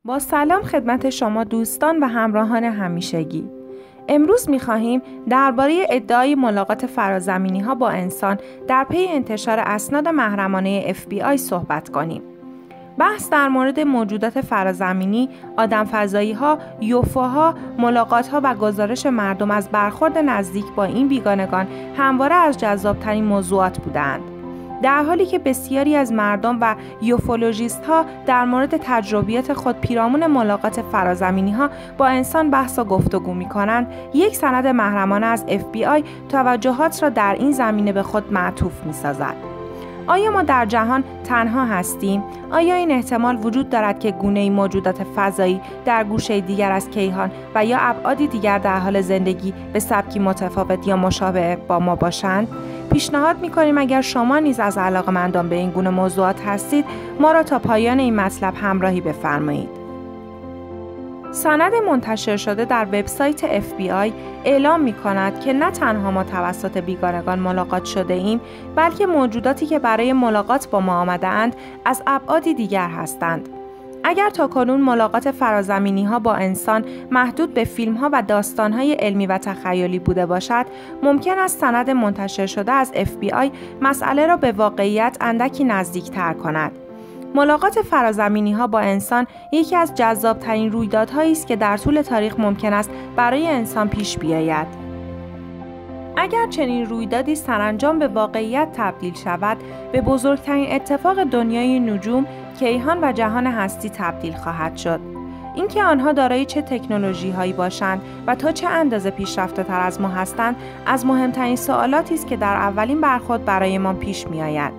با سلام خدمت شما دوستان و همراهان همیشگی. امروز می‌خواهیم درباره ادعای ملاقات فرازمینی‌ها با انسان در پی انتشار اسناد محرمانه FBI صحبت کنیم. بحث در مورد موجودات فرازمینی، آدم‌فضایی‌ها، یوفوها، ملاقات‌ها و گزارش مردم از برخورد نزدیک با این بیگانگان همواره از جذاب‌ترین موضوعات بودند. در حالی که بسیاری از مردم و یوفولوژیست‌ها در مورد تجربیات خود پیرامون ملاقات فرازمینی‌ها با انسان بحث و گفتگو می‌کنند، یک سند محرمانه از FBI توجهات را در این زمینه به خود معطوف می‌سازد. آیا ما در جهان تنها هستیم؟ آیا این احتمال وجود دارد که گونه‌ای موجودات فضایی در گوشه دیگر از کیهان و یا ابعادی دیگر در حال زندگی به سبکی متفاوت یا مشابه با ما باشند؟ پیشنهاد می‌کنیم اگر شما نیز از علاقه‌مندان به این گونه موضوعات هستید، ما را تا پایان این مطلب همراهی بفرمایید. سند منتشر شده در وبسایت FBI اعلام می‌کند که نه تنها ما توسط بیگانگان ملاقات شده ایم، بلکه موجوداتی که برای ملاقات با ما آمده‌اند از ابعادی دیگر هستند. اگر تاکنون ملاقات فرازمینی‌ها با انسان محدود به فیلم‌ها و داستان‌های علمی و تخیلی بوده باشد، ممکن است سند منتشر شده از FBI مسئله را به واقعیت اندکی نزدیک‌تر کند. ملاقات فرازمینی‌ها با انسان یکی از جذاب‌ترین رویدادهایی است که در طول تاریخ ممکن است برای انسان پیش بیاید. اگر چنین رویدادی سرانجام به واقعیت تبدیل شود، به بزرگترین اتفاق دنیای نجوم، کیهان و جهان هستی تبدیل خواهد شد. اینکه آنها دارای چه تکنولوژی‌هایی باشند و تا چه اندازه پیشرفته‌تر از ما هستند، از مهمترین سوالاتی است که در اولین برخورد برای ما پیش می‌آید.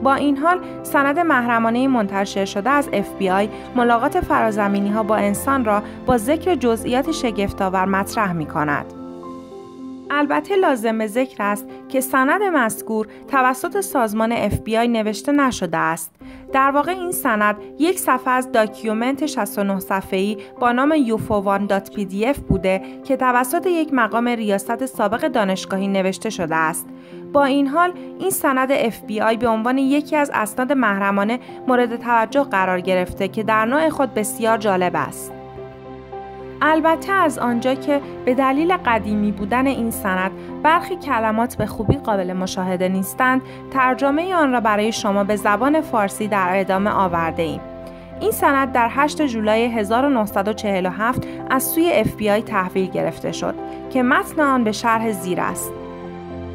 با این حال، سند محرمانه منتشر شده از FBI ملاقات فرازمینی‌ها با انسان را با ذکر جزئیات شگفت‌آور مطرح می‌کند. البته لازم ذکر است که سند مذکور توسط سازمان FBI نوشته نشده است. در واقع این سند یک صفحه از داکیومنت 69 صفحه‌ای با نام ufo1.pdf بوده که توسط یک مقام ریاست سابق دانشگاهی نوشته شده است. با این حال این سند FBI به عنوان یکی از اسناد محرمانه مورد توجه قرار گرفته که در نوع خود بسیار جالب است. البته از آنجا که به دلیل قدیمی بودن این سند برخی کلمات به خوبی قابل مشاهده نیستند، ترجمه آن را برای شما به زبان فارسی در ادامه آورده ایم. این سند در 8 جولای 1947 از سوی FBI تحویل گرفته شد که متن آن به شرح زیر است.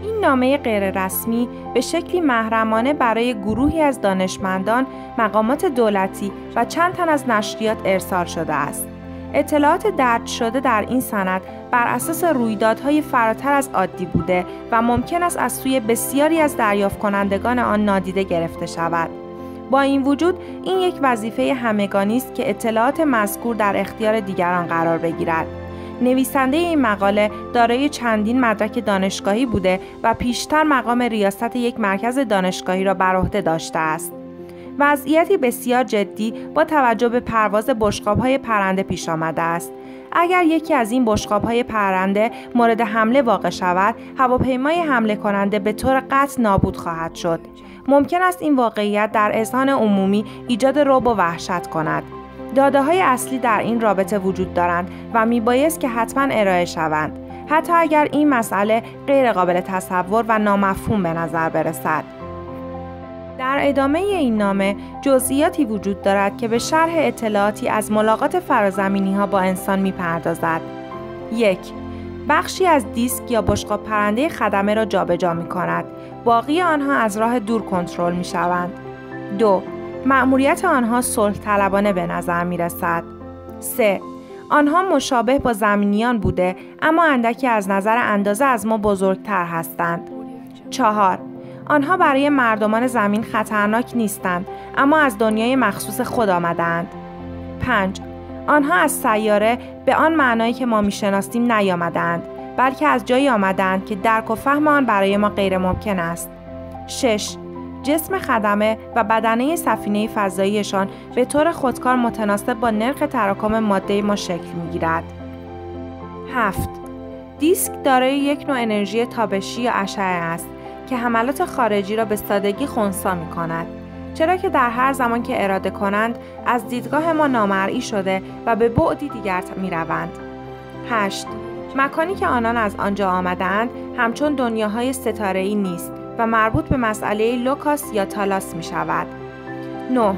این نامه غیررسمی به شکلی محرمانه برای گروهی از دانشمندان، مقامات دولتی و چند تن از نشریات ارسال شده است. اطلاعات درج شده در این سند بر اساس رویدادهای فراتر از عادی بوده و ممکن است از سوی بسیاری از دریافت کنندگان آن نادیده گرفته شود. با این وجود این یک وظیفه همگانی است که اطلاعات مذکور در اختیار دیگران قرار بگیرد. نویسنده این مقاله دارای چندین مدرک دانشگاهی بوده و پیشتر مقام ریاست یک مرکز دانشگاهی را بر عهده داشته است. وضعیتی بسیار جدی با توجه به پرواز بشقاب‌های پرنده پیش آمده است. اگر یکی از این بشقاب‌های پرنده مورد حمله واقع شود، هواپیمای حمله کننده به طور قطع نابود خواهد شد. ممکن است این واقعیت در اذهان عمومی ایجاد رعب و وحشت کند. داده‌های اصلی در این رابطه وجود دارند و میبایست که حتما ارائه شوند، حتی اگر این مسئله غیر قابل تصور و نامفهوم به نظر برسد. در ادامه این نامه جزئیاتی وجود دارد که به شرح اطلاعاتی از ملاقات فرازمینی‌ها با انسان می‌پردازد. 1. بخشی از دیسک یا بشقاب پرنده خدمه را جابجا می‌کند. باقی آنها از راه دور کنترل می‌شوند. 2. مأموریت آنها صلح طلبانه به نظر می‌رسد. 3. آنها مشابه با زمینیان بوده اما اندکی از نظر اندازه از ما بزرگتر هستند. 4. آنها برای مردمان زمین خطرناک نیستند اما از دنیای مخصوص خود آمدند. 5. آنها از سیاره به آن معنایی که ما میشناسیم نیامدند، بلکه از جایی آمدند که درک و فهم آن برای ما غیر ممکن است. 6. جسم خدمه و بدنه سفینه فضاییشان به طور خودکار متناسب با نرخ تراکم ماده ما شکل میگیرد. 7. دیسک دارای یک نوع انرژی تابشی یا اشعه است که حملات خارجی را به سادگی خنثی می‌کند. چرا که در هر زمان که اراده کنند از دیدگاه ما نامرئی شده و به بعدی دیگر می‌روند. 8. مکانی که آنان از آنجا آمدند همچون دنیاهای ستاره‌ای نیست و مربوط به مسئله لوکاس یا تالاس می شود. 9.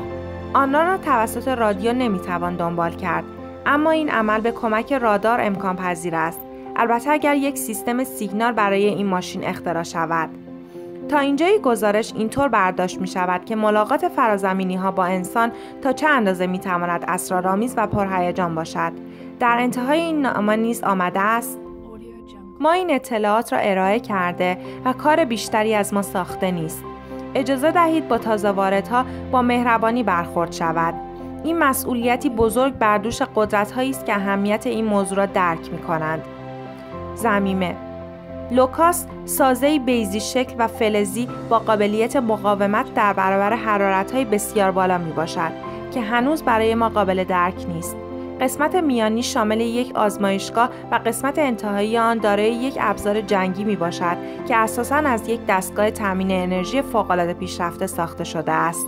آنان را توسط رادیو نمی توان دنبال کرد، اما این عمل به کمک رادار امکان پذیر است، البته اگر یک سیستم سیگنال برای این ماشین اختراع شود. تا اینجای گزارش اینطور برداشت می شود که ملاقات فرازمینی ها با انسان تا چه اندازه می تواند اسرارآمیز و پرهیجان باشد. در انتهای این نامه نیز آمده است: ما این اطلاعات را ارائه کرده و کار بیشتری از ما ساخته نیست. اجازه دهید با تازه واردها با مهربانی برخورد شود. این مسئولیتی بزرگ بر دوش قدرت‌هایی است که اهمیت این موضوع را درک می‌کنند. ضمیمه: لوکاس سازه‌ای بیضی شکل و فلزی با قابلیت مقاومت در برابر حرارت‌های بسیار بالا میباشد که هنوز برای ما قابل درک نیست. قسمت میانی شامل یک آزمایشگاه و قسمت انتهایی آن دارای یک ابزار جنگی میباشد که اساساً از یک دستگاه تامین انرژی فوق‌العاده پیشرفته ساخته شده است.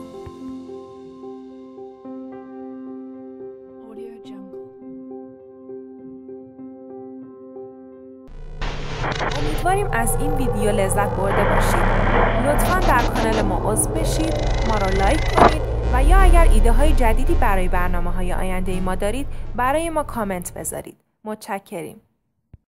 امیدواریم از این ویدیو لذت برده باشید. لطفاً در کانال ما عضو بشید، ما را لایک کنید و یا اگر ایده های جدیدی برای برنامه های آینده ما دارید برای ما کامنت بذارید. متشکریم.